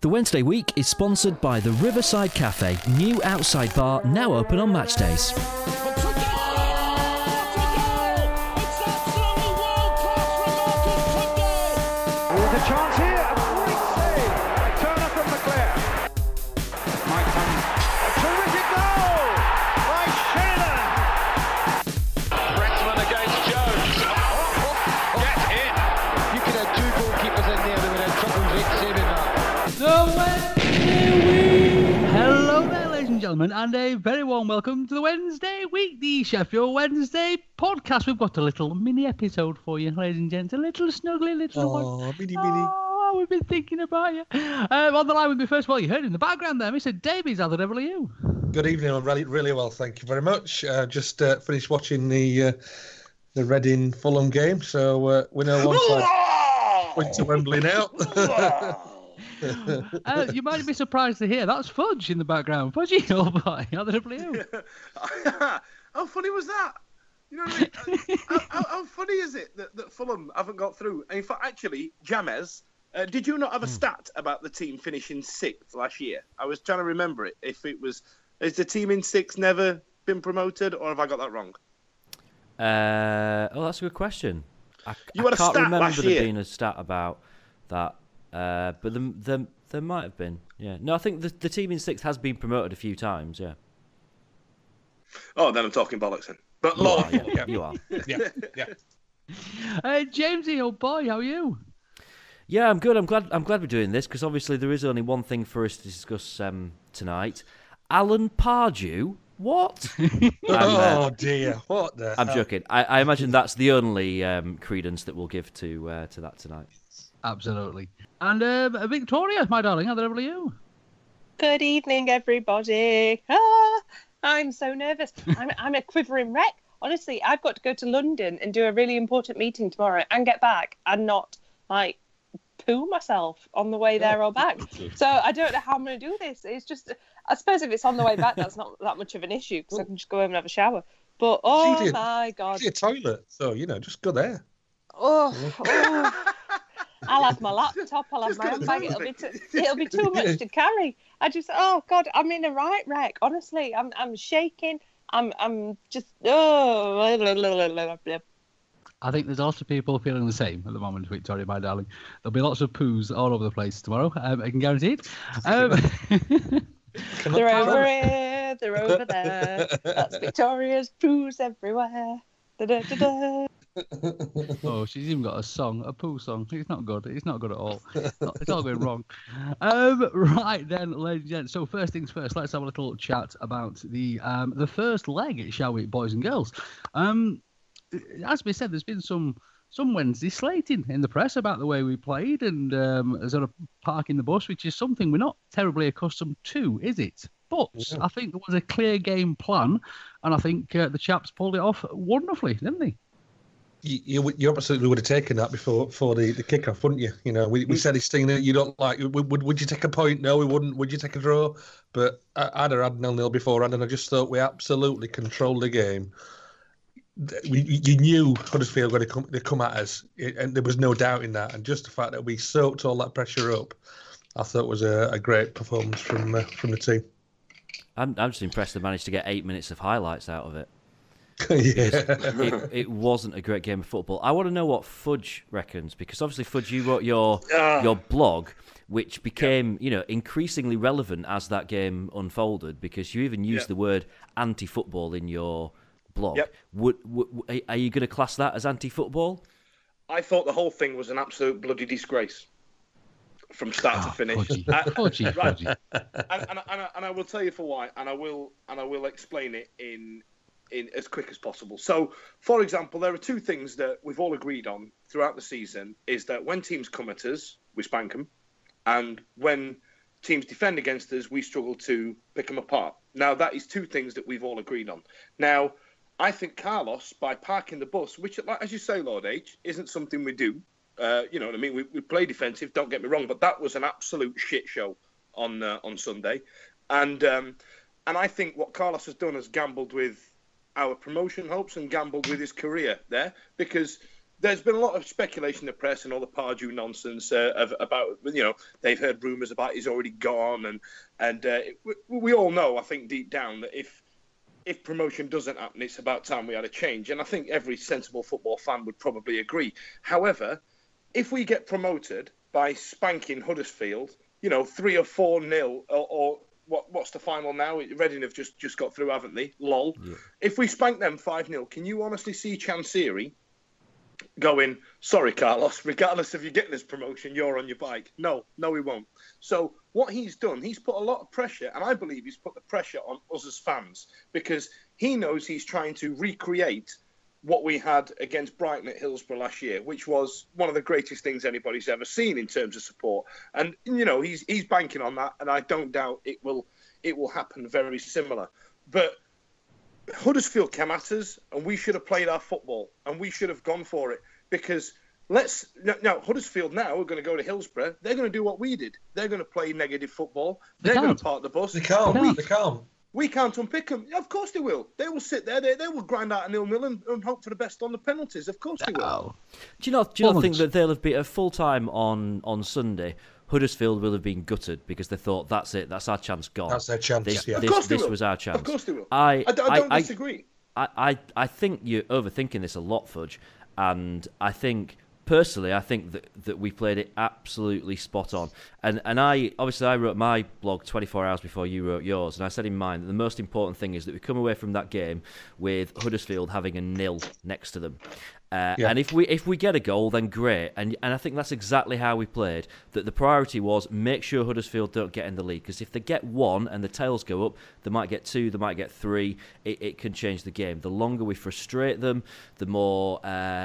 The Wednesday week is sponsored by the Riverside Cafe, new outside bar now open on match days. There's a chance here, a great save. A turner from the clear. Might come. A terrific goal by Sheridan. Brexman against Jones. Get in. You could have two goalkeepers in there that would have trouble saving that. The Wednesday Week! Hello there, ladies and gentlemen, and a very warm welcome to the Wednesday Week, the Sheffield Wednesday podcast. We've got a little mini episode for you, ladies and gents, a little snuggly little one. Oh, mini. Oh, we've been thinking about you. On the line with me first of all, you heard in the background there, Mr. Davies. How the devil are you? Good evening. I'm really well, thank you very much. Just finished watching the Reading Fulham game, so we know one side went to Wembley now. You might be surprised to hear that's Fudge in the background. Fudgy, oh boy, how the devil are you? How funny was that? You know what I mean? how funny is it that Fulham haven't got through? And in fact, actually, James, did you not have a stat about the team finishing sixth last year? I was trying to remember it. If it was, has the team in sixth never been promoted, or have I got that wrong? That's a good question. I You had a can't stat remember last there year. being a stat about that, but there might have been. Yeah, no, I think the team in sixth has been promoted a few times. Yeah. Oh, then I'm talking bollocks then. But You Lord, are, yeah. You are. Yeah. Jamesy, oh boy, how are you? Yeah, I'm good. I'm glad we're doing this because obviously there is only one thing for us to discuss tonight. Alan Pardew. What? Oh dear, what the I'm hell? joking. I imagine that's the only credence that we'll give to that tonight. Absolutely. And Victoria, my darling, how the devil are you? Good evening, everybody. I'm so nervous. I'm a quivering wreck. Honestly, I've got to go to London and do a really important meeting tomorrow and get back and not, poo myself on the way there or back. So I don't know how I'm going to do this. It's just, I suppose if it's on the way back, that's not that much of an issue because I can just go home and have a shower. But, my God. It's a toilet, so, just go there. Oh. I'll have my laptop, I'll have Just my get a handbag, toilet it'll be too much to carry. I just, oh God, I'm in a right wreck. Honestly, I'm shaking. I'm just, I think there's lots of people feeling the same at the moment, Victoria, my darling. There'll be lots of poos all over the place tomorrow. I can guarantee it. They're over here, they're over there. That's Victoria's poos everywhere. Da-da-da-da. Oh, she's even got a song, a poo song. It's not good. It's not good at all. It's all going wrong. Right then, ladies and gents. So first things first, let's have a little chat about the first leg, shall we, boys and girls? As we said, there's been some Wednesday slating in the press about the way we played and sort of parking the bus, which is something we're not terribly accustomed to, is it? But I think there was a clear game plan, and I think the chaps pulled it off wonderfully, didn't they? You absolutely would have taken that before the kick-off, wouldn't you? We said this thing that you don't like. Would you take a point? No, we wouldn't. Would you take a draw? But I'd have had 0-0 beforehand, and I just thought we absolutely controlled the game. You knew Huddersfield were going to come at us, and there was no doubt in that. And just the fact that we soaked all that pressure up, I thought was a great performance from the team. I'm just impressed they managed to get 8 minutes of highlights out of it. Yeah. It wasn't a great game of football. I want to know what Fudge reckons, because obviously, Fudge, you wrote your blog, which became increasingly relevant as that game unfolded, because you even used the word anti-football in your blog. Yep. Are you going to class that as anti-football? I thought the whole thing was an absolute bloody disgrace from start to finish. Fudgy. Right. And I will tell you for why, and I will explain it in as quick as possible. So, for example, there are two things that we've all agreed on throughout the season, is that when teams come at us, we spank them, and when teams defend against us, we struggle to pick them apart. Now, that is two things that we've all agreed on. Now, I think Carlos, by parking the bus, which, as you say, Lord H, isn't something we do. You know what I mean? We play defensive, don't get me wrong, but that was an absolute shit show on Sunday. And I think what Carlos has done is gambled with our promotion hopes and gambled with his career there, because there's been a lot of speculation in the press and all the Pardew nonsense about, they've heard rumours about he's already gone. And we all know, I think, deep down that if promotion doesn't happen, it's about time we had a change. And I think every sensible football fan would probably agree. However, if we get promoted by spanking Huddersfield, 3 or 4-0, or what's the final now? Reading have just got through, haven't they? Lol. Yeah. If we spank them 5-0, can you honestly see Chansiri going, sorry, Carlos, regardless of you getting this promotion, you're on your bike? No, he won't. So what he's done, he's put a lot of pressure, and I believe he's put the pressure on us as fans, because he knows he's trying to recreate what we had against Brighton at Hillsborough last year, which was one of the greatest things anybody's ever seen in terms of support. And, he's banking on that, and I don't doubt it will happen very similar. But Huddersfield came at us, and we should have played our football, and we should have gone for it, because Huddersfield now are going to go to Hillsborough. They're going to do what we did. They're going to play negative football. They're going to park the bus. They can't. We can't unpick them. Of course they will. They will sit there. They will grind out a 0-0 and hope for the best on the penalties. Of course they will. Do you not think that they'll have been at full time on Sunday? Huddersfield will have been gutted because they thought, that's it, that's our chance gone. That's their chance. This was our chance. Of course they will. I don't disagree. I think you're overthinking this a lot, Fudge, and I think that we played it absolutely spot on. And I wrote my blog 24 hours before you wrote yours, and I said in mine that the most important thing is that we come away from that game with Huddersfield having a 0 next to them. And if we get a goal, then great. And I think that's exactly how we played. That the priority was make sure Huddersfield don't get in the lead, because if they get 1 and the tails go up, they might get 2, they might get 3. It can change the game. The longer we frustrate them, the more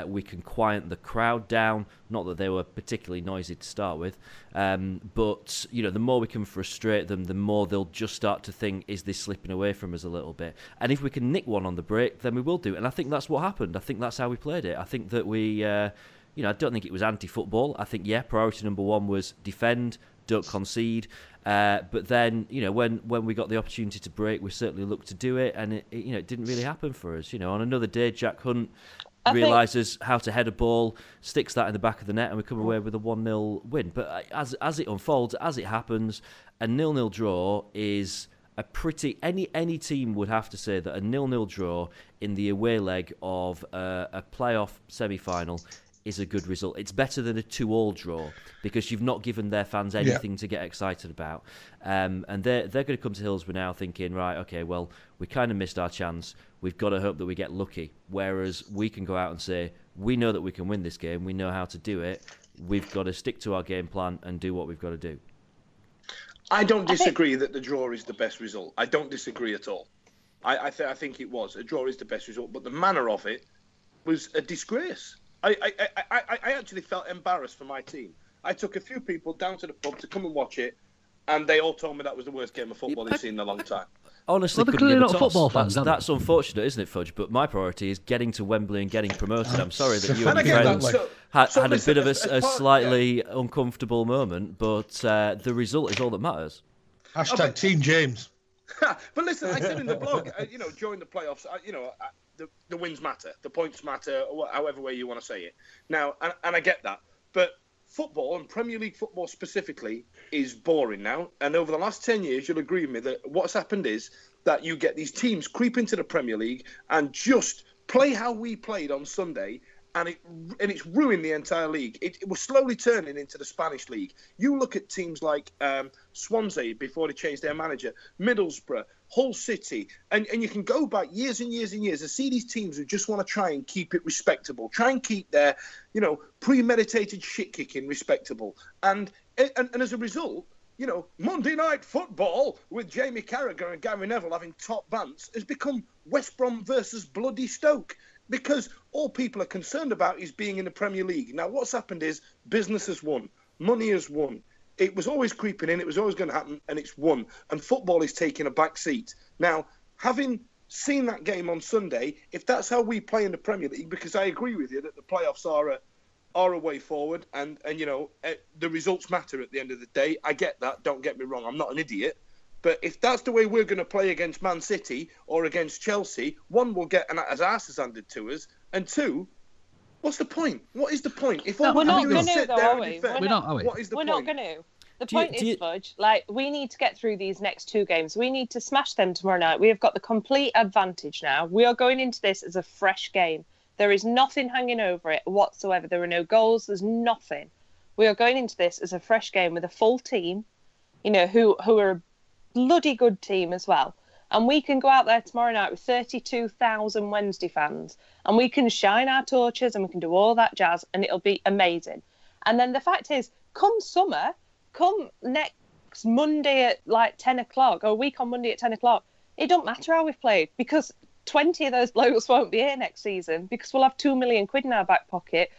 we can quiet the crowd down. Not that they were particularly noisy to start with, but the more we can frustrate them, the more they'll just start to think, is this slipping away from us a little bit? And if we can nick one on the break, then we will do. And I think that's what happened. I think that's how we played it. I think that we, I don't think it was anti-football. I think, priority number 1 was defend, don't concede. But then, when we got the opportunity to break, we certainly looked to do it, and it didn't really happen for us. On another day, Jack Hunt realises how to head a ball, sticks that in the back of the net, and we come away with a 1-0 win. But as it unfolds, as it happens, a 0-0 draw is a pretty... Any team would have to say that a 0-0 draw in the away leg of a playoff semi-final is a good result. It's better than a 2-2 draw, because you've not given their fans anything to get excited about. And they're going to come to Hillsborough now thinking, right, okay, well, we kind of missed our chance. We've got to hope that we get lucky. Whereas we can go out and say, we know that we can win this game. We know how to do it. We've got to stick to our game plan and do what we've got to do. I don't disagree that the draw is the best result. I don't disagree at all. I think it was. A draw is the best result, but the manner of it was a disgrace. I actually felt embarrassed for my team. I took a few people down to the pub to come and watch it, and they all told me that was the worst game of football they've seen in a long time. Honestly, couldn't give a toss. Football fans, that's unfortunate, isn't it, Fudge? But my priority is getting to Wembley and getting promoted. I'm sorry that you and your friends had a bit of a slightly uncomfortable moment, but the result is all that matters. # Team James. But listen, I said in the blog, during the playoffs, the wins matter, the points matter, however way you want to say it. Now, and I get that, but football, and Premier League football specifically, is boring now. And over the last 10 years, you'll agree with me that what's happened is that you get these teams creep into the Premier League and just play how we played on Sunday, and it's ruined the entire league. It was slowly turning into the Spanish league. You look at teams like Swansea before they changed their manager, Middlesbrough, Hull City, and you can go back years and years and years and see these teams who just want to try and keep it respectable, try and keep their, premeditated shit kicking respectable. And as a result, Monday Night Football with Jamie Carragher and Gary Neville having top bants has become West Brom versus bloody Stoke, because all people are concerned about is being in the Premier League. Now, what's happened is business has won. Money has won. It was always creeping in. It was always going to happen, and it's won. And football is taking a back seat. Now, having seen that game on Sunday, if that's how we play in the Premier League, because I agree with you that the playoffs are a way forward, and the results matter at the end of the day. I get that. Don't get me wrong. I'm not an idiot. But if that's the way we're going to play against Man City or against Chelsea, one, we'll get an asses handed to us, and two, What's the point? What is the point? If we're not going to, though, are we? We're not, are we? What is the We're point? not going to. The point is, Fudge, like, we need to get through these next 2 games. We need to smash them tomorrow night. We have got the complete advantage now. We are going into this as a fresh game. There is nothing hanging over it whatsoever. There are no goals. There's nothing. We are going into this as a fresh game with a full team, you know, who are a bloody good team as well. And we can go out there tomorrow night with 32,000 Wednesday fans, and we can shine our torches and we can do all that jazz, and it'll be amazing. And then the fact is, come summer, come next Monday at like 10 o'clock, or a week on Monday at 10 o'clock, it don't matter how we've played, because 20 of those blokes won't be here next season, because we'll have 2 million quid in our back pocket,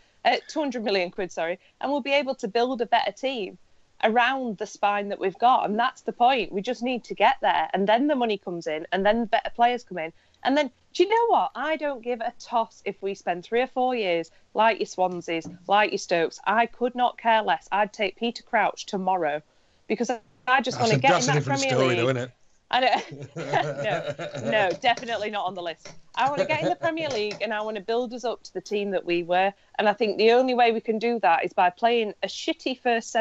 200 million quid, sorry, and we'll be able to build a better team around the spine that we've got. And that's the point. We just need to get there, and then the money comes in, and then better players come in. And then, do you know what? I don't give a toss if we spend 3 or 4 years like your Swanseas, like your Stokes. I could not care less. I'd take Peter Crouch tomorrow, because I just want to get in that Premier League. Though, isn't it? No, definitely not on the list. I want to get in the Premier League, and I want to build us up to the team that we were. And I think the only way we can do that is by playing a shitty first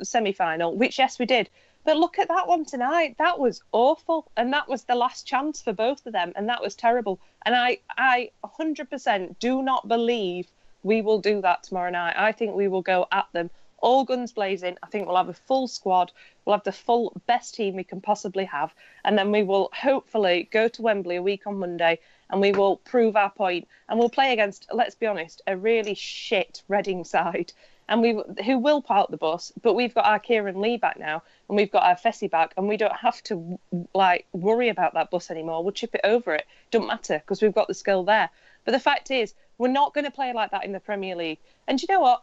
semi-final, which, yes, we did. But look at that one tonight. That was awful. And that was the last chance for both of them. And that was terrible. And I 100% do not believe we will do that tomorrow night. I think we will go at them all guns blazing. I think we'll have a full squad. We'll have the full best team we can possibly have. And then we will hopefully go to Wembley a week on Monday, and we will prove our point. And we'll play against, let's be honest, a really shit Reading side. And who will park the bus, but we've got our Kieran Lee back now, and we've got our Fessy back, and we don't have to worry about that bus anymore. We'll chip it over it. Don't matter, because we've got the skill there. But the fact is, we're not going to play like that in the Premier League. And do you know what?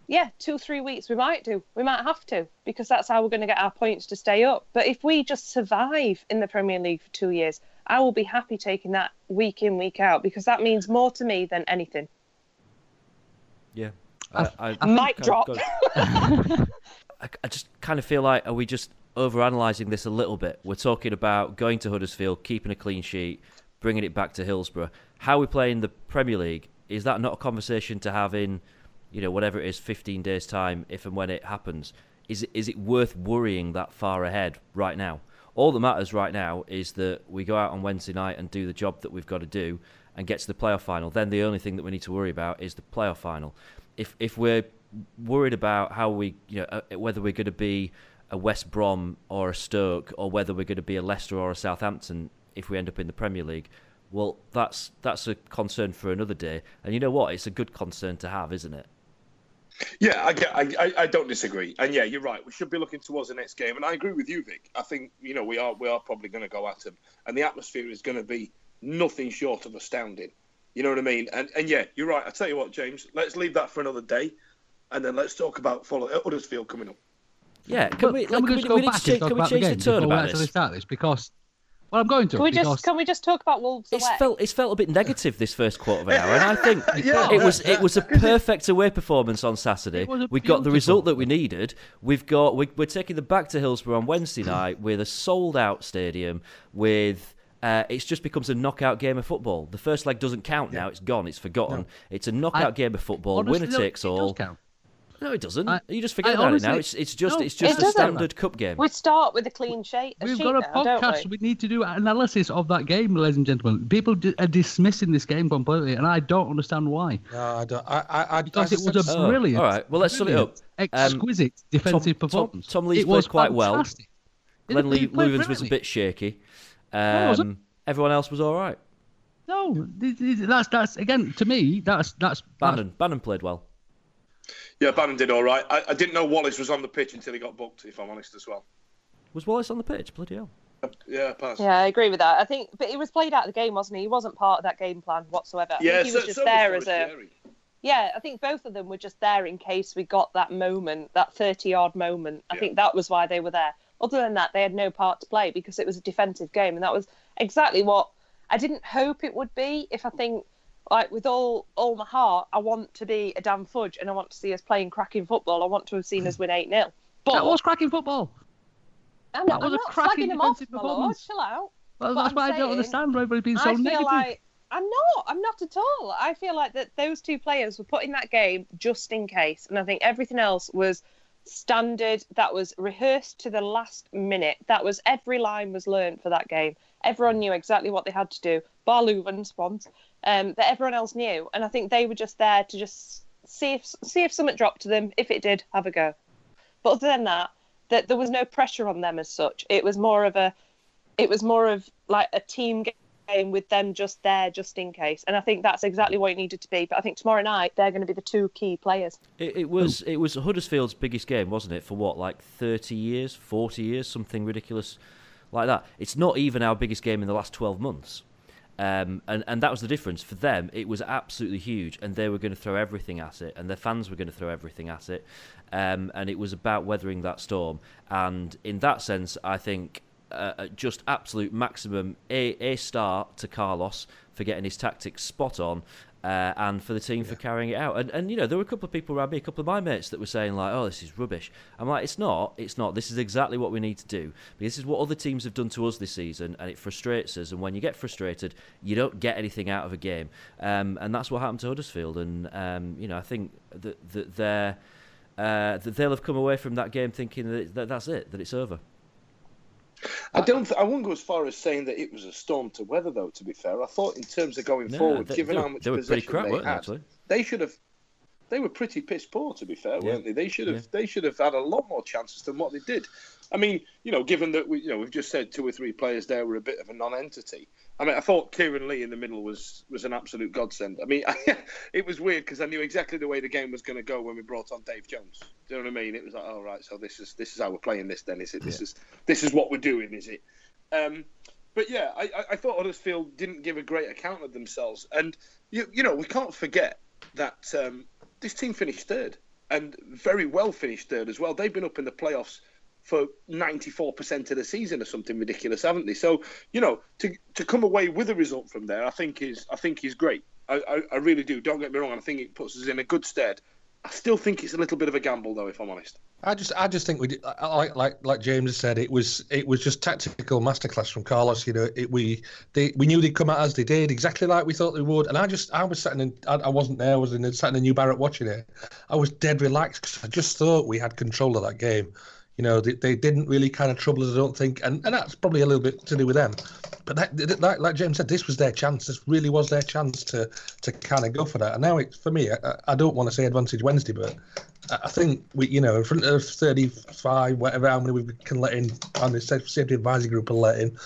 Yeah, 2-3 weeks we might do. We might have to, because that's how we're going to get our points to stay up. But if we just survive in the Premier League for 2 years, I will be happy taking that week in, week out, because that means more to me than anything. Yeah. Mic drop. I just kind of feel like, are we just overanalyzing this a little bit? We're talking about going to Huddersfield, keeping a clean sheet, bringing it back to Hillsborough. How we play in the Premier League, is that not a conversation to have in, whatever it is, 15 days' time, if and when it happens? Is it worth worrying that far ahead right now? All that matters right now is that we go out on Wednesday night and do the job that we've got to do and get to the playoff final. Then the only thing that we need to worry about is the playoff final. If we're worried about how we, whether we're going to be a West Brom or a Stoke, or whether we're going to be a Leicester or a Southampton if we end up in the Premier League, well, that's a concern for another day. And you know what? It's a good concern to have, isn't it? Yeah, I don't disagree. And yeah, you're right. We should be looking towards the next game. And I agree with you, Vic. I think, we are probably going to go at them. And the atmosphere is going to be nothing short of astounding. You know what I mean? And yeah, you're right. I tell you what, James, let's leave that for another day. And then let's talk about Huddersfield coming up. Yeah, can we just go back and talk about the game before we actually start this? Because, well, I'm going to. Can we just talk about Wolves away? It's felt a bit negative this first quarter of an hour, and I think it was a perfect away performance on Saturday. We got the result that we needed. We're taking them back to Hillsborough on Wednesday night with a sold out stadium. It just becomes a knockout game of football. The first leg doesn't count now; it's gone, it's forgotten. No. It's a knockout game of football. Honestly, winner takes all. It does count. No, it doesn't. You just forget about it now. It's just a standard cup game. We start with a clean sheet. We've got a podcast. We need to do an analysis of that game, ladies and gentlemen. People are dismissing this game completely, and I don't understand why. No, I don't. Because it was a brilliant. All right, well, let's sum it up. Exquisite defensive performance. Tom Lees played quite fantastic. Well. Glenn Lewins was a bit shaky. Everyone else was all right. No, that's again, to me, that's Bannon played well. Yeah, Bannon did all right. I didn't know Wallace was on the pitch until he got booked, if I'm honest as well. Was Wallace on the pitch? Bloody hell. Yeah, pass. Yeah, I agree with that. I think, but he was played out of the game, wasn't he? He wasn't part of that game plan whatsoever. I think he was just there as a... Yeah, I think both of them were just there in case we got that moment, that 30-yard moment. I think that was why they were there. Other than that, they had no part to play because it was a defensive game, and that was exactly what I didn't hope it would be. If I think, with all my heart, I want to be a damn Fudge, and I want to see us playing cracking football. I want to have seen us win 8-0. But that was cracking football. I'm not cracking defensive performance. Chill out. Well, that's why I don't understand why everybody's being so negative. I'm not at all. I feel like that those two players were put in that game just in case, and I think everything else was standard. That was rehearsed to the last minute. That was every line was learned for that game. Everyone knew exactly what they had to do, bar Leuven's once, that everyone else knew, and I think they were just there to just see if something dropped to them. If it did, have a go. But other than that there was no pressure on them as such. It was more of like a team game with them just there, just in case. And I think that's exactly what it needed to be. But I think tomorrow night they're going to be the two key players. It was Huddersfield's biggest game, wasn't it? For what, like 30 years, 40 years, something ridiculous like that. It's not even our biggest game in the last 12 months. And that was the difference. For them, it was absolutely huge, and they were going to throw everything at it, and their fans were going to throw everything at it. And it was about weathering that storm. And in that sense, I think just absolute maximum A star to Carlos for getting his tactics spot on, and for the team for carrying it out. And you know, there were a couple of people around me, a couple of my mates, that were saying like, "Oh, this is rubbish." I'm like, "It's not. This is exactly what we need to do. This is what other teams have done to us this season, and it frustrates us. And when you get frustrated, you don't get anything out of a game. And that's what happened to Huddersfield. And you know, I think that they'll have come away from that game thinking that that's it, that it's over." I wouldn't go as far as saying that it was a storm to weather, though. To be fair, I thought in terms of going forward, given how much possession they had, they were pretty piss poor. To be fair, weren't they? They should have had a lot more chances than what they did. I mean, you know, given that we've just said 2 or 3 players there were a bit of a non-entity. I mean, I thought Kieran Lee in the middle was an absolute godsend. I mean, it was weird because I knew exactly the way the game was going to go when we brought on Dave Jones. Do you know what I mean? It was like, oh right, so this is how we're playing this. Then is it? This is what we're doing. Is it? But yeah, I thought Huddersfield didn't give a great account of themselves, and you know, we can't forget that this team finished third, and very well finished third as well. They've been up in the playoffs for 94% of the season or something ridiculous, haven't they? So, you know, to come away with a result from there, I think is great. I really do. Don't get me wrong. I think it puts us in a good stead. I still think it's a little bit of a gamble, though, if I'm honest. I just think we did, like James said, it was just tactical masterclass from Carlos. You know, we knew they'd come at us. They did exactly like we thought they would. And I was sitting in, I wasn't there. I was sat in the New Barrett watching it. I was dead relaxed because I just thought we had control of that game. You know, they didn't really kind of trouble us, I don't think, and that's probably a little bit to do with them. But like James said, this was their chance. This really was their chance to kind of go for that. And now, for me, I don't want to say Advantage Wednesday, but I think we, you know, in front of 35, whatever, how many we can let in on the safety advisory group will let in,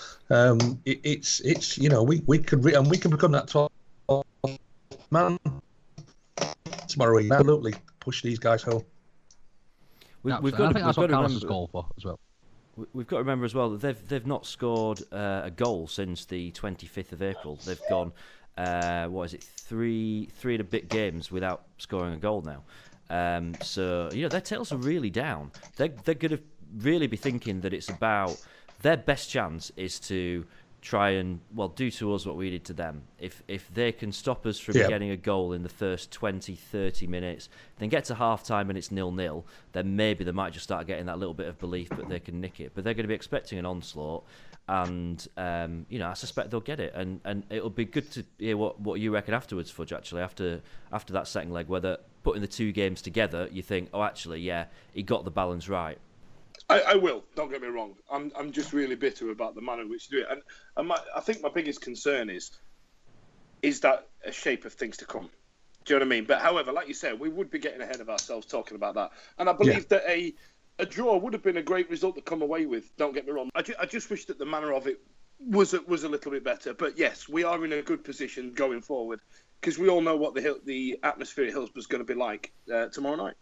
it's you know, we could become that 12 man tomorrow week. Absolutely push these guys home. We've got to remember as well. We've got to remember as well that they've not scored a goal since the 25th of April. They've gone, three and a bit games without scoring a goal now. So you know, their tails are really down. They're going to really be thinking that it's about their best chance is to try and do to us what we did to them. If they can stop us from getting a goal in the first 20-30 minutes, then get to half time and it's 0-0, then maybe they might just start getting that little bit of belief that they can nick it. But they're going to be expecting an onslaught, and you know, I suspect they'll get it, and it'll be good to hear what you reckon afterwards, Fudge, actually, after that second leg, whether putting the 2 games together you think, oh actually, yeah, he got the balance right. I will. Don't get me wrong. I'm just really bitter about the manner in which to do it, and I think my biggest concern is that a shape of things to come. Do you know what I mean? But however, like you said, we would be getting ahead of ourselves talking about that, and I believe that a draw would have been a great result to come away with. Don't get me wrong. I just wish that the manner of it was a little bit better. But yes, we are in a good position going forward because we all know what the atmosphere at Hillsborough's going to be like tomorrow night.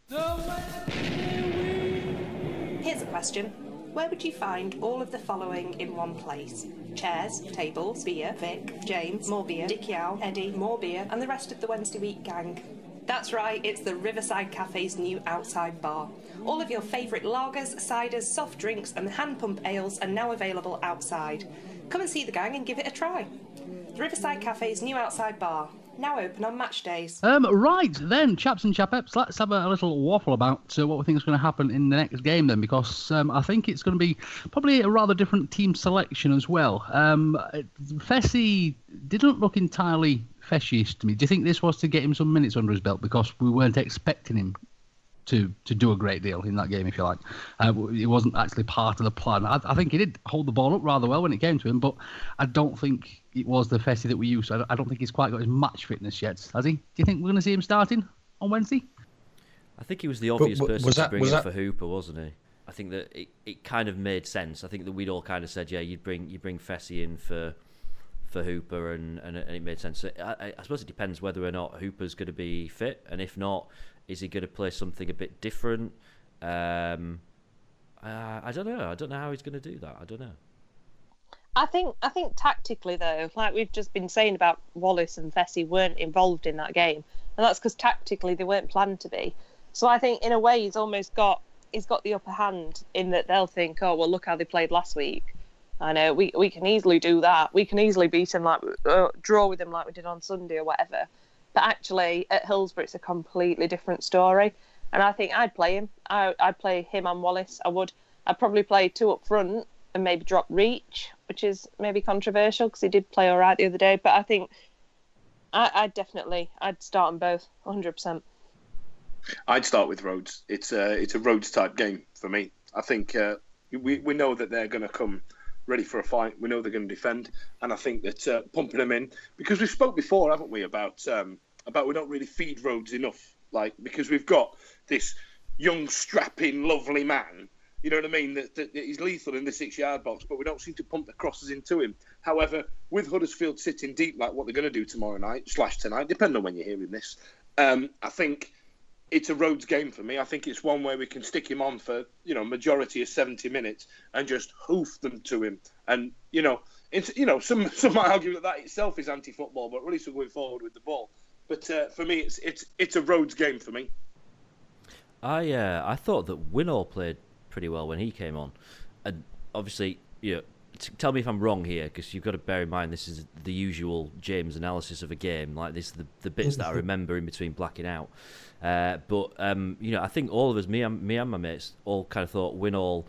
Here's a question. Where would you find all of the following in one place? Chairs, tables, beer, Vic, James, more beer, Dick Yow, Eddie, more beer, and the rest of the Wednesday week gang. That's right, it's the Riverside Cafe's new outside bar. All of your favourite lagers, ciders, soft drinks and hand pump ales are now available outside. Come and see the gang and give it a try. The Riverside Cafe's new outside bar. Now open on match days. Right then, chaps and chapettes, let's have a little waffle about what we think is going to happen in the next game then, because I think it's going to be probably a rather different team selection as well. Fessy didn't look entirely Feshy-ish to me. Do you think this was to get him some minutes under his belt because we weren't expecting him to do a great deal in that game, if you like? It wasn't actually part of the plan. I think he did hold the ball up rather well when it came to him, but I don't think it was the Fessy that we used. I don't think he's quite got his match fitness yet, has he? Do you think we're going to see him starting on Wednesday? I think he was the obvious person to bring in for Hooper, wasn't he? I think that it kind of made sense. I think that we'd all kind of said, yeah, you bring Fessy in for Hooper, and it made sense. So I suppose it depends whether or not Hooper's going to be fit, and if not, is he going to play something a bit different? I don't know. I don't know how he's going to do that. I don't know. I think tactically though, like we've just been saying about Wallace and Fessy weren't involved in that game, and that's because tactically they weren't planned to be. So I think in a way he's got the upper hand in that they'll think, oh well, look how they played last week. I know we can easily do that. We can easily beat him, like draw with him like we did on Sunday or whatever. But actually at Hillsborough it's a completely different story, and I think I'd play him. I'd play him and Wallace. I'd probably play two up front and maybe drop Reach, which is maybe controversial because he did play all right the other day. But I think I'd start them both 100%. I'd start with Rhodes. It's a Rhodes type game for me. I think we know that they're going to come ready for a fight. We know they're going to defend, and I think that pumping them in, because we've spoke before, haven't we, about we don't really feed Rhodes enough, like, because we've got this young, strapping, lovely man. You know what I mean? That he's lethal in the 6-yard box, but we don't seem to pump the crosses into him. However, with Huddersfield sitting deep, like what they're going to do tomorrow night / tonight, depending on when you're hearing this, I think it's a Rhodes game for me. I think it's one where we can stick him on for majority of 70 minutes and just hoof them to him. And some might argue that itself is anti-football, but really, so going forward with the ball. But for me, it's a Rhodes game for me. I thought that Winall played pretty well when he came on, and obviously, tell me if I'm wrong here, because you've got to bear in mind this is the usual James analysis of a game. Like, this is the bits that I remember in between blacking out. But I think all of us, me and my mates, all kind of thought Winall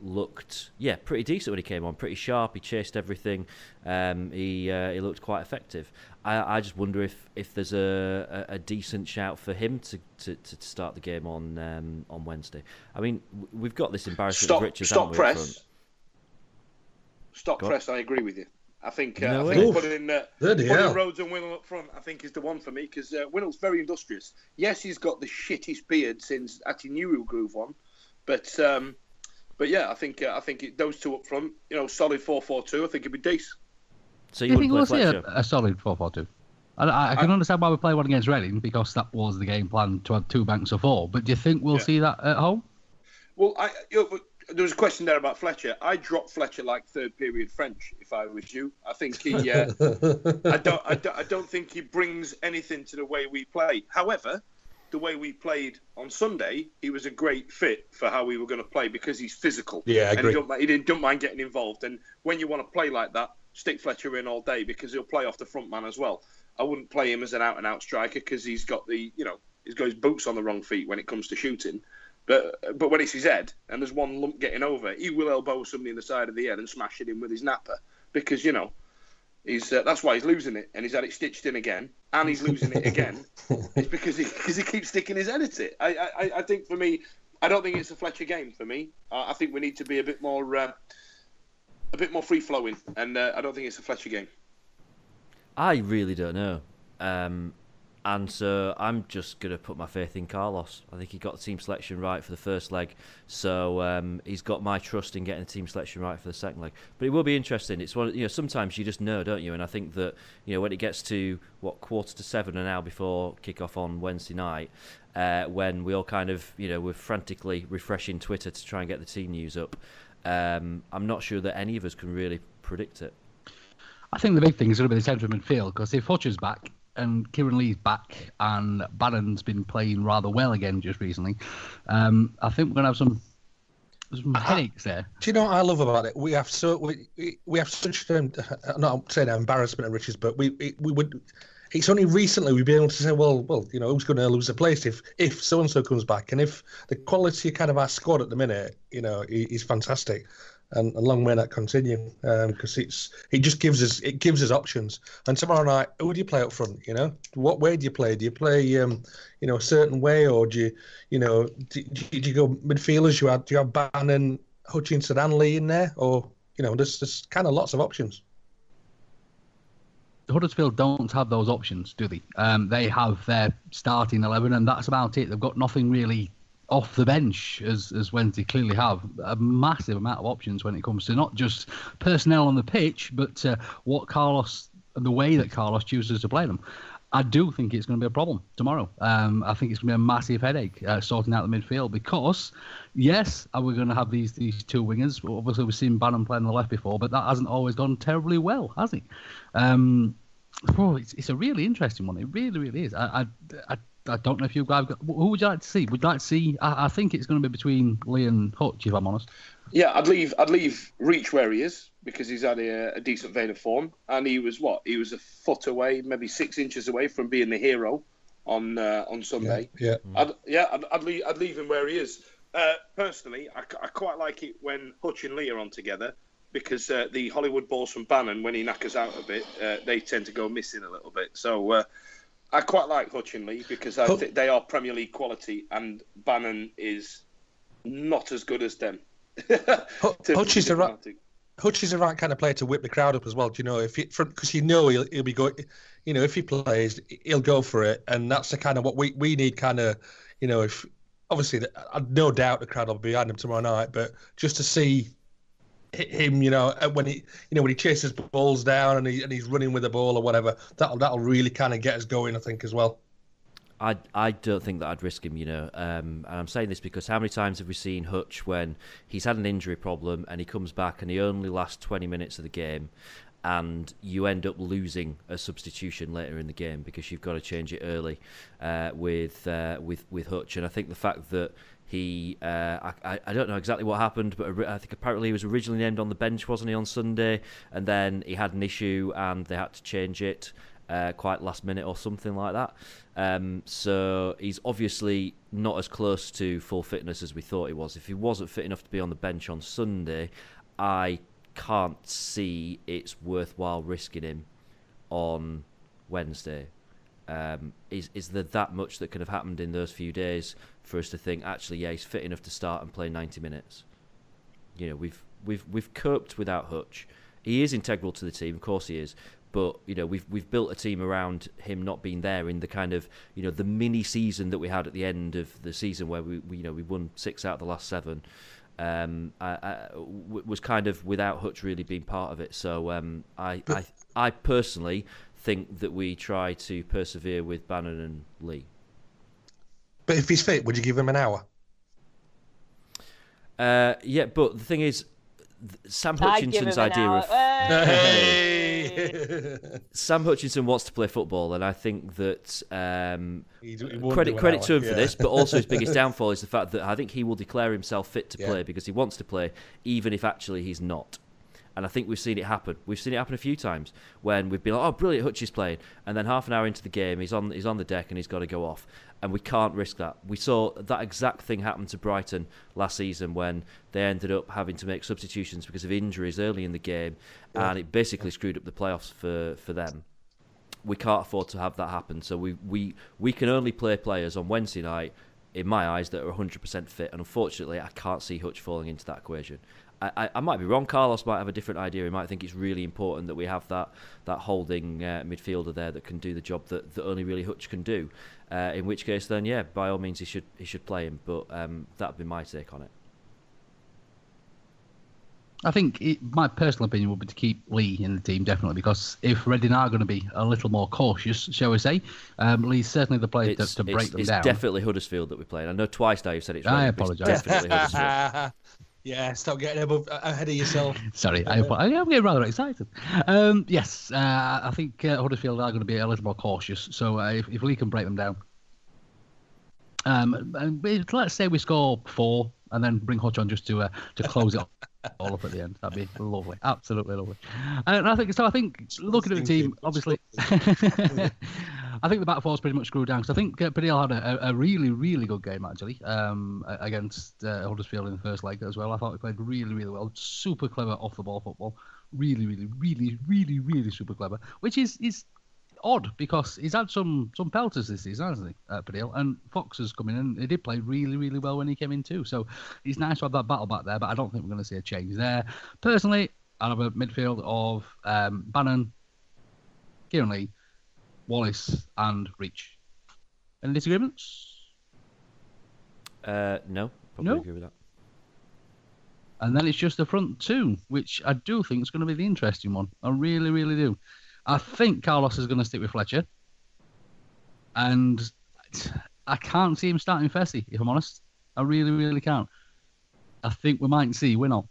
looked pretty decent when he came on, pretty sharp. He chased everything. He looked quite effective. I just wonder if there's a decent shout for him to start the game on Wednesday. I mean, we've got this embarrassment of riches. Stop press. Stop press. I agree with you. I think putting Rhodes and Winall up front, I think, is the one for me, because Winall's very industrious. Yes, he's got the shittest beard since Atinuuru Groove one, but yeah, I think those two up front, solid 4-4-2. I think it'd be decent. So you think we'll see a solid 4-4-2? I can understand why we play one against Reading, because that was the game plan, to have two banks of four. But do you think we'll see that at home? Well, there was a question there about Fletcher. I drop Fletcher like third period French if I was you. I think he. I don't think he brings anything to the way we play. However, the way we played on Sunday, he was a great fit for how we were going to play, because he's physical. Yeah, I agree. And he don't mind getting involved. And when you want to play like that, stick Fletcher in all day, because he'll play off the front man as well. I wouldn't play him as an out-and-out striker, because he's got he's got his boots on the wrong feet when it comes to shooting. But when it's his head and there's one lump getting over, he will elbow somebody in the side of the head and smash it in with his napper, because he's that's why he's losing it, and he's had it stitched in again, and he's losing it again. It's because he keeps sticking his head at it. I think, for me, I don't think it's a Fletcher game for me. I think we need to be a bit more free flowing, and I don't think it's a Fletcher game. I really don't know. And so I'm just going to put my faith in Carlos. I think he got the team selection right for the first leg. So he's got my trust in getting the team selection right for the second leg. But it will be interesting. It's one, sometimes you just know, don't you? And I think that, when it gets to, 6:45 an hour before kickoff on Wednesday night, when we all kind of, we're frantically refreshing Twitter to try and get the team news up, I'm not sure that any of us can really predict it. I think the big thing is going to be the centre of midfield, because if Fudge is back, and Kieran Lee's back, and Bannon's been playing rather well again just recently, I think we're going to have some headaches there. Do you know what I love about it? We have such not saying embarrassment of riches, but we would. it's only recently we've been able to say, well, who's going to lose a place if so and so comes back, and if the quality kind of our squad at the minute, is fantastic, and long may that continue, because it just gives us options. And tomorrow night, who do you play up front? What way do you play? Do you play a certain way, or do you go midfielders? Do you have Bannon, Hutchinson, and Lee in there, or there's kind of lots of options. Huddersfield don't have those options, do they? They have their starting 11, and that's about it. They've got nothing really off the bench, as Wednesday clearly have. A massive amount of options when it comes to not just personnel on the pitch, but what Carlos and the way that Carlos chooses to play them. I do think it's going to be a problem tomorrow. I think it's going to be a massive headache sorting out the midfield because, yes, we're going to have these two wingers. Obviously, we've seen Bannon play on the left before, but that hasn't always gone terribly well, has it? It's a really interesting one. It really, really is. I don't know if you guys who would you like to see? Would you like to see? I think it's going to be between Lee and Hutch, if I'm honest. Yeah, I'd leave Reach where he is because he's had a decent vein of form, and he was a foot away, maybe 6 inches away from being the hero on Sunday. Yeah. I'd leave him where he is. Personally, I quite like it when Hutch and Lee are on together because the Hollywood balls from Bannon, when he knackers out a bit, they tend to go missing a little bit. So I quite like Hutch and Lee because I think they are Premier League quality, and Bannon is not as good as them. Hutch is the right kind of player to whip the crowd up as well. Because he'll be going. If he plays, he'll go for it, and that's the kind of what we need. Kind of, if obviously, no doubt the crowd will be behind him tomorrow night, but just to see him, when he chases balls down and he's running with the ball or whatever, that'll really kind of get us going, I think, as well. I don't think that I'd risk him, and I'm saying this because how many times have we seen Hutch when he's had an injury problem and he comes back and he only lasts 20 minutes of the game, and you end up losing a substitution later in the game because you've got to change it early with Hutch. And I think the fact that he, I don't know exactly what happened, but I think apparently he was originally named on the bench, wasn't he, on Sunday, and then he had an issue and they had to change it quite last minute or something like that. So he's obviously not as close to full fitness as we thought he was. If he wasn't fit enough to be on the bench on Sunday, I can't see it's worthwhile risking him on Wednesday. Is there that much that could have happened in those few days for us to think, actually, yeah, he's fit enough to start and play 90 minutes? We've coped without Hutch. He is integral to the team, of course he is. But we've built a team around him not being there in the kind of the mini season that we had at the end of the season where we won 6 out of the last 7. Was kind of without Hutch really being part of it. So I personally think that we try to persevere with Bannon and Lee. But if he's fit, would you give him an hour? Yeah, but the thing is, Sam Hutchinson's idea of Sam Hutchinson wants to play football, and I think that credit to him for this, but also his biggest downfall is the fact that I think he will declare himself fit to play because he wants to play, even if actually he's not. And I think we've seen it happen. We've seen it happen a few times when we've been like, "Oh, brilliant, Hutch is playing," and then half an hour into the game, he's on the deck and he's got to go off, and we can't risk that. We saw that exact thing happen to Brighton last season when they ended up having to make substitutions because of injuries early in the game, and it basically screwed up the playoffs for them. We can't afford to have that happen. So we can only play players on Wednesday night, in my eyes, that are 100% fit, and unfortunately, I can't see Hutch falling into that equation. I might be wrong. Carlos might have a different idea. He might think it's really important that we have that holding midfielder there that can do the job that only really Hutch can do. In which case, then yeah, by all means, he should play him. But that'd be my take on it. I think my personal opinion would be to keep Lee in the team, definitely, because if Reading are going to be a little more cautious, shall we say, Lee's certainly the player to break them down. It's definitely Huddersfield that we're playing. I know twice now you've said it's I apologise. Definitely Huddersfield. Yeah, stop getting ahead of yourself. Sorry, I'm getting rather excited. Yes, I think Huddersfield are going to be a little more cautious. So if Lee can break them down, let's say we score 4 and then bring Hutch on just to close it all up at the end. That'd be lovely, absolutely lovely. And I think so. I think looking at the team, obviously, I think the back four's pretty much screwed down. Because I think Padil had a really, really good game actually against Huddersfield in the first leg as well. I thought he played really, really well. Super clever off the ball football. Really, really, really, really, really super clever. Which is odd because he's had some pelters this season, hasn't he, Padil? And Fox has come in and he did play really, really well when he came in too. So it's nice to have that battle back there, but I don't think we're going to see a change there. Personally, I have a midfield of Bannon, Kieran Lee, Wallace, and Reach. Any disagreements? No, probably agree with that. And then it's just the front two, which I do think is going to be the interesting one. I really, really do. I think Carlos is going to stick with Fletcher. And I can't see him starting Fessy, if I'm honest. I really, really can't. I think we might see Winnall.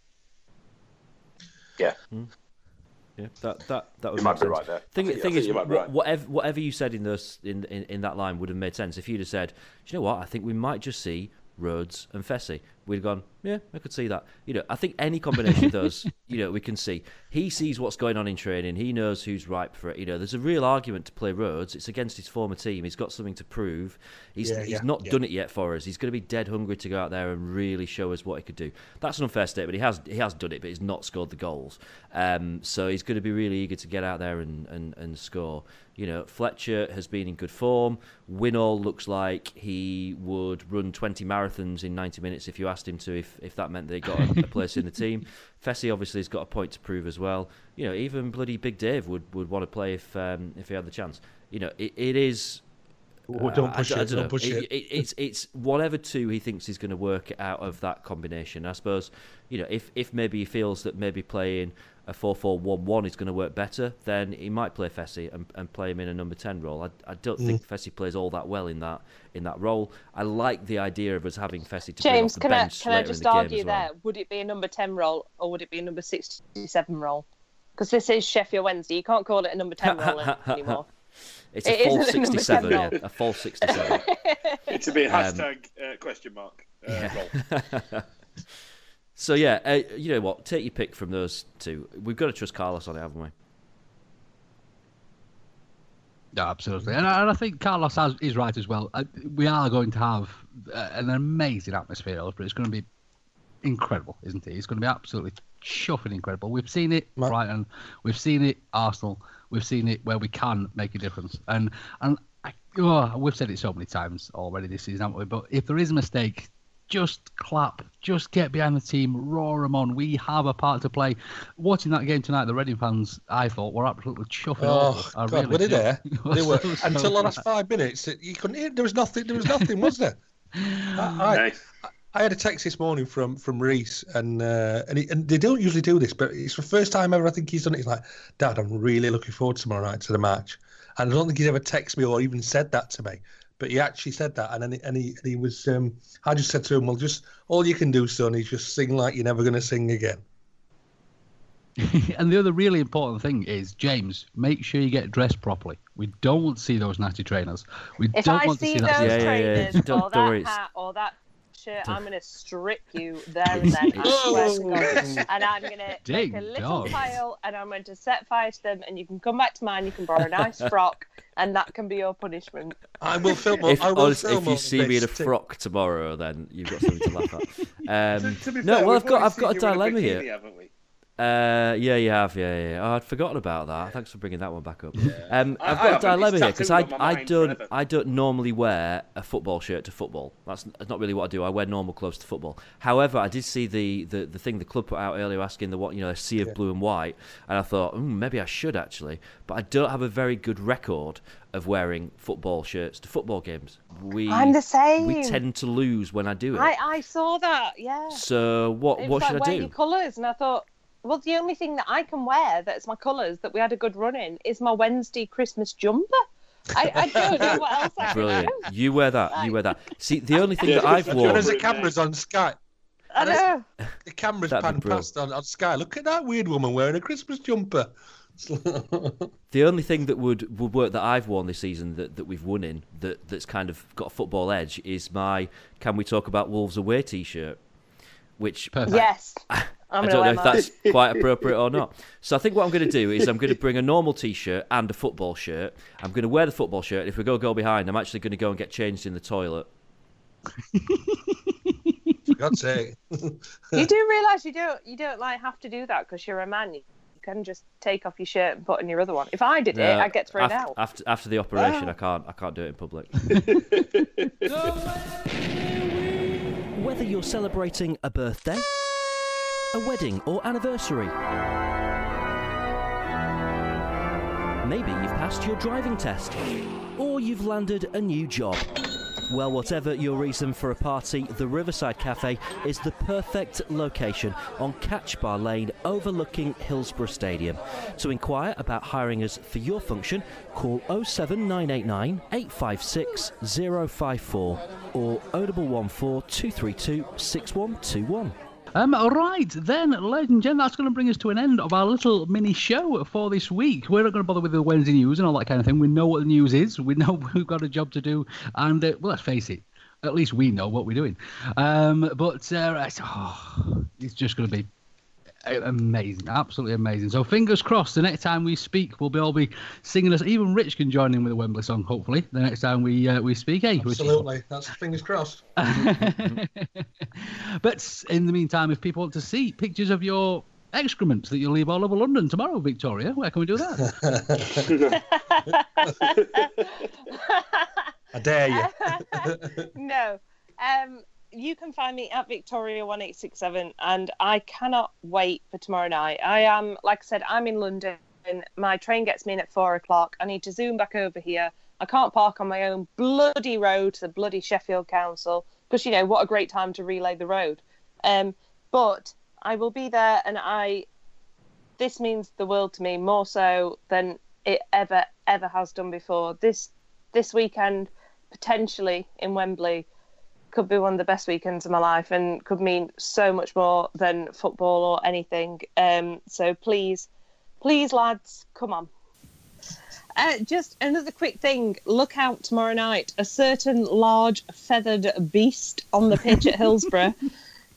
Yeah. Yeah, that would you might make be sense. right there. Thing is, you might be right. whatever you said in that line would have made sense. If you'd have said, do you know what, I think we might just see Rhodes and Fessy, we'd have gone, yeah, I could see that. I think any combination of those, we can see. He sees what's going on in training. He knows who's ripe for it. There's a real argument to play Rhodes. It's against his former team. He's got something to prove. He's not done it yet for us. He's going to be dead hungry to go out there and really show us what he could do. That's an unfair statement. He has done it, but he's not scored the goals. So he's going to be really eager to get out there and score. Fletcher has been in good form. Winnall looks like he would run 20 marathons in 90 minutes if you asked him to, if that meant that he got a place in the team. Fessy obviously has got a point to prove as well. Even bloody Big Dave would want to play if he had the chance. It is. Don't push it. Don't push it. It's whatever two he thinks is going to work out of that combination. I suppose, if maybe he feels that maybe playing a 4-4-1-1 is going to work better, then he might play Fessy and play him in a number 10 role. I don't think Fessy plays all that well in that role. I like the idea of us having Fessy to bring off the bench can I later just in the game argue as well. there? Would it be a number 10 role or would it be a number 67 role? Because this is Sheffield Wednesday. You can't call it a number 10 role anymore. It's a false 67, yeah. A false 67. It should be a hashtag question mark role. So yeah, you know what? Take your pick from those two. We've got to trust Carlos on it, haven't we? Yeah, absolutely. And I think Carlos is right as well. We are going to have an amazing atmosphere, but it's going to be incredible, isn't it? It's going to be absolutely chuffing incredible. We've seen it Brighton, we've seen it Arsenal, we've seen it where we can make a difference. And we've said it so many times already this season, haven't we? But if there is a mistake, just clap, just get behind the team, roar them on. We have a part to play. Watching that game tonight, the Reading fans, I thought, were absolutely chuffing. Oh God, were they there? They were until the last 5 minutes. You couldn't hear. There was nothing, was there? I had a text this morning from Reese, and they don't usually do this, but it's the first time ever I think he's done it. He's like, Dad, I'm really looking forward tomorrow night to the match. And I don't think he's ever texted me or even said that to me. But he actually said that, and he was. I just said to him, "Well, just all you can do, son, is just sing like you're never going to sing again." And the other really important thing is, James, make sure you get dressed properly. We don't want to see those nasty trainers. If I see those trainers or that hat or that shirt, I'm going to strip you there and then. And I'm going to make a little pile, and I'm going to set fire to them. And you can come back to mine. You can borrow a nice frock. And that can be your punishment. I will film. If you see me in a frock tomorrow, then you've got something to laugh at. To be fair, well, I've got a dilemma here. Haven't we? Yeah, you have. Yeah. Oh, I'd forgotten about that. Thanks for bringing that one back up. I've got a dilemma here because I don't normally wear a football shirt to football. That's not really what I do. I wear normal clothes to football. However, I did see the thing the club put out earlier asking a sea of blue and white, and I thought maybe I should actually, but I don't have a very good record of wearing football shirts to football games. I'm the same. We tend to lose when I do it. I saw that. Yeah. So what should I do? Wear your colours, and I thought, well, the only thing that I can wear that's my colours that we had a good run in is my Wednesday Christmas jumper. I don't know what else I Brilliant. can do. You wear that. You wear that. See, the only thing that I've worn... There's the cameras on Sky. I know. The cameras pan past on Sky. Look at that weird woman wearing a Christmas jumper. The only thing that would work that I've worn this season that we've won in that's kind of got a football edge is my Can We Talk About Wolves Away t-shirt, which Yes. I don't know if that's quite appropriate or not. So I think what I'm going to do is I'm going to bring a normal T-shirt and a football shirt. I'm going to wear the football shirt. If we go goal behind, I'm actually going to go and get changed in the toilet. For God's sake. You do realise you don't like have to do that because you're a man. You can just take off your shirt and put on your other one. If I did it, I'd get thrown out. After the operation, I can't do it in public. Whether you're celebrating a birthday, a wedding or anniversary, maybe you've passed your driving test, or you've landed a new job. Well, whatever your reason for a party, the Riverside Cafe is the perfect location on Catch Bar Lane overlooking Hillsborough Stadium. To inquire about hiring us for your function, call 07989 856 054 or 0114 232 6121. All right, then, ladies and gentlemen, that's going to bring us to an end of our little mini show for this week. We're not going to bother with the Wednesday news and all that kind of thing. We know what the news is. We know we've got a job to do. And, well, let's face it, at least we know what we're doing. It's just going to be amazing, absolutely amazing. So fingers crossed, the next time we speak, we'll all be singing us. Even Rich can join in with a Wembley song, hopefully, the next time we speak. Absolutely, that's fingers crossed. But in the meantime, if people want to see pictures of your excrement that you leave all over London tomorrow, Victoria, where can we do that? I dare you. No. You can find me at Victoria1867, and I cannot wait for tomorrow night. I am, like I said, I'm in London. My train gets me in at 4:00. I need to zoom back over here. I can't park on my own bloody road to the bloody Sheffield Council because, you know, what a great time to relay the road. But I will be there, and this means the world to me, more so than it ever has done before. This weekend, potentially in Wembley, could be one of the best weekends of my life and could mean so much more than football or anything. So please, lads, come on. Just another quick thing. Look out tomorrow night. A certain large feathered beast on the pitch at Hillsborough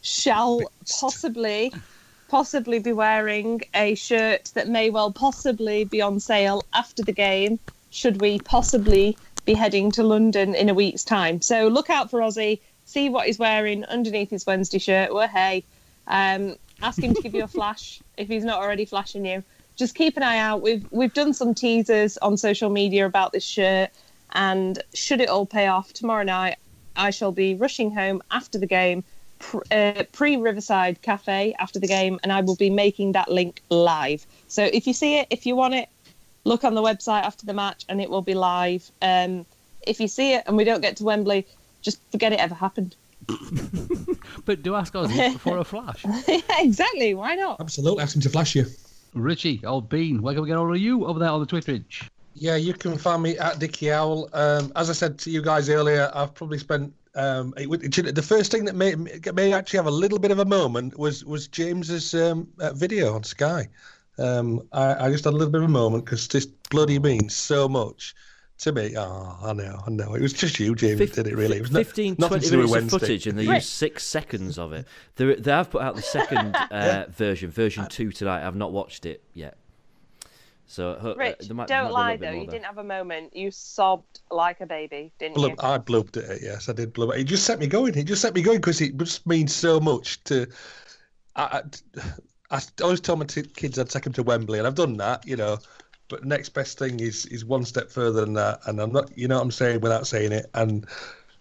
shall possibly be wearing a shirt that may well possibly be on sale after the game, should we possibly be heading to London in a week's time. So look out for Ozzy, see what he's wearing underneath his Wednesday shirt. Well, hey, ask him to give you a flash if he's not already flashing you. Just keep an eye out. We've done some teasers on social media about this shirt, and should it all pay off tomorrow night, I shall be rushing home after the game, pre-Riverside Cafe after the game, and I will be making that link live. So if you see it, if you want it, look on the website after the match and it will be live. If you see it and we don't get to Wembley, just forget it ever happened. But do ask us for a flash. Yeah, exactly. Why not? Absolutely. Ask him to flash you. Richie, old Bean, where can we get all of you over there on the Twitterage? Yeah, you can find me at Dickie Owl. As I said to you guys earlier, I've probably spent... the first thing that made me actually have a little bit of a moment was James's video on Sky. I just had a little bit of a moment because this bloody means so much to me. Oh, I know. It was just you, James, did it really. It was 15, 20 minutes of footage, and they used 6 seconds of it. They have put out the second version 2 tonight. I've not watched it yet. So, Rich, don't lie though. You didn't have a moment. You sobbed like a baby, didn't you? I blubbed at it. Yes, I did blub. It just set me going. Because it just means so much to. I always tell my kids I'd take them to Wembley, and I've done that, you know. But next best thing is one step further than that, and I'm not, you know what I'm saying without saying it. And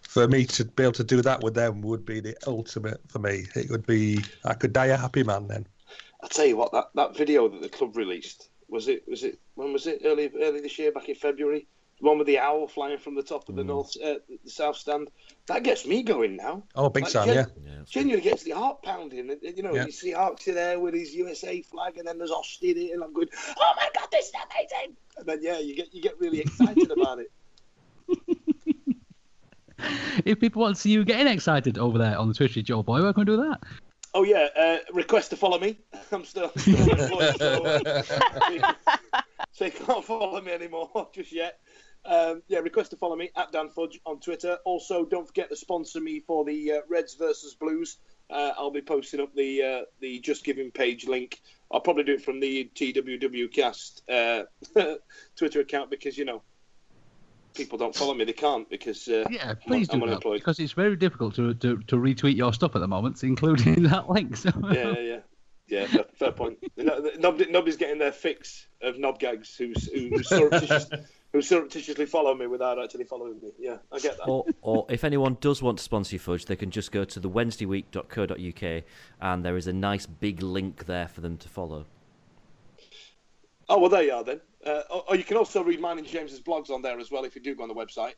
for me to be able to do that with them would be the ultimate for me. It would be, I could die a happy man then. I'll tell you what, that video that the club released, was it when was it? Early this year, back in February. The one with the owl flying from the top of the south stand. That gets me going now. Oh, big time, yeah. Genuinely gets the heart pounding. You know, you see Archie there with his USA flag, and then there's Austin here, and I'm going, oh my God, this is amazing! And then you get really excited about it. If people want to see you getting excited over there on the Twitch, Joe Boy, where can we do that? Oh yeah, request to follow me. I'm still employed, so you can't follow me anymore just yet. Request to follow me at Dan Fudge on Twitter. Also, don't forget to sponsor me for the Reds versus Blues I'll be posting up the Just Giving page link. I'll probably do it from the TWWcast Twitter account because, people don't follow me. They can't because please I'm do that, unemployed. because it's very difficult to retweet your stuff at the moment, including that link. So. Yeah, fair point. Nobody's getting their fix of knob gags who surreptitiously follow me without actually following me. Yeah, I get that. Or if anyone does want to sponsor you, Fudge, they can just go to thewednesdayweek.co.uk and there is a nice big link there for them to follow. Oh, well, there you are then. Or you can also read mine and James's blogs on there as well if you do go on the website.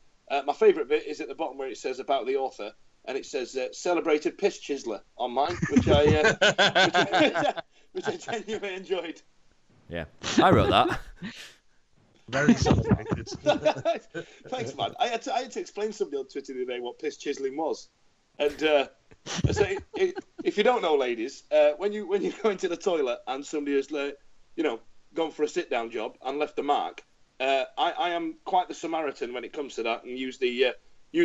My favourite bit is at the bottom where it says about the author, and it says celebrated piss chiseler on mine, which I genuinely enjoyed. Yeah, I wrote that. Very celebrated. Thanks, man. I had to explain to somebody on Twitter the other day what piss chiseling was, and so if you don't know, ladies, when you go into the toilet and somebody has gone for a sit down job and left a mark, I am quite the Samaritan when it comes to that, and use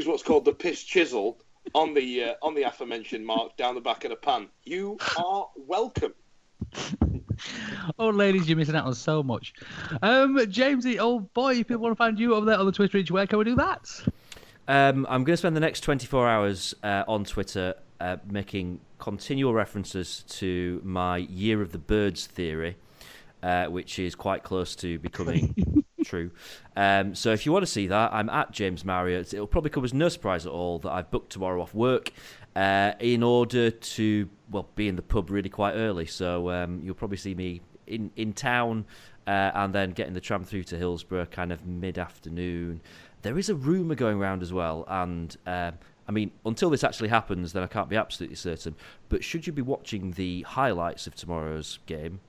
what's called the piss chisel on the aforementioned mark down the back of the pan. You are welcome. Oh, ladies, you're missing out on so much. Jamesy, old boy, if people want to find you over there on the Twitter, where can we do that? I'm going to spend the next 24 hours on Twitter making continual references to my Year of the Birds theory, which is quite close to becoming true. So if you want to see that, I'm at James Marriott. It'll probably come as no surprise at all that I've booked tomorrow off work in order to, be in the pub really quite early. So you'll probably see me in town and then getting the tram through to Hillsborough kind of mid-afternoon. There is a rumour going around as well, and until this actually happens, then I can't be absolutely certain. But should you be watching the highlights of tomorrow's game,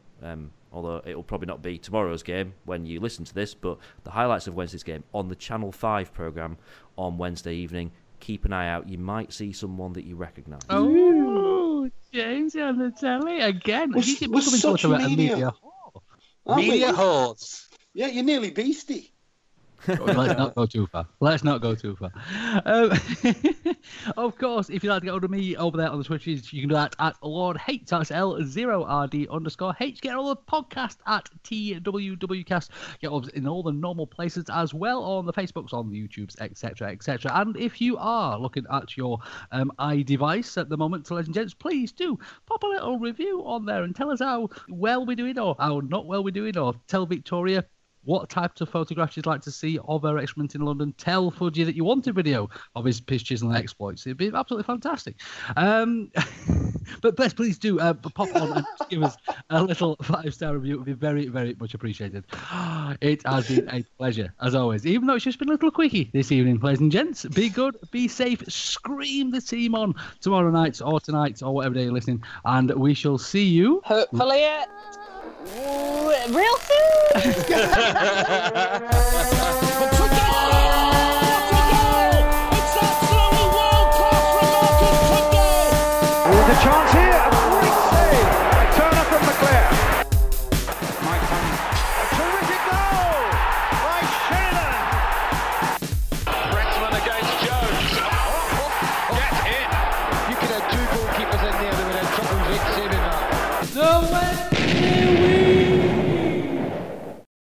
although it will probably not be tomorrow's game when you listen to this, but the highlights of Wednesday's game on the Channel 5 programme on Wednesday evening, keep an eye out. You might see someone that you recognise. Oh, James, you're on the telly again. We're such media whores. Yeah, you're nearly beastie. Let's not go too far. Of course, if you'd like to get hold of me over there on the Twitches, you can do that at Lord H. That's L0RD_H. Get all the podcast at TWWcast. Get us in all the normal places as well, on the Facebooks, on the YouTubes, etc., etc. And if you are looking at your iDevice at the moment, ladies and gents, please do pop a little review on there and tell us how well we're doing or how not well we're doing, or tell Victoria what types of photographs you'd like to see of our excrement in London. Tell Fudgy that you want a video of his piss chiseling exploits. It'd be absolutely fantastic. But please do pop on and give us a little 5-star review. It would be very, very much appreciated. It has been a pleasure, as always. Even though it's just been a little quickie this evening, ladies and gents. Be good, be safe, scream the team on tomorrow night or tonight or whatever day you're listening. And we shall see you... hopefully real soon. There's a chance here, a great save. A turner from the clear. Might come. A terrific goal by Sheridan. Brexman against Jones. Get in. You could have two goalkeepers in there that would have trouble saving that. The Wednesday Week.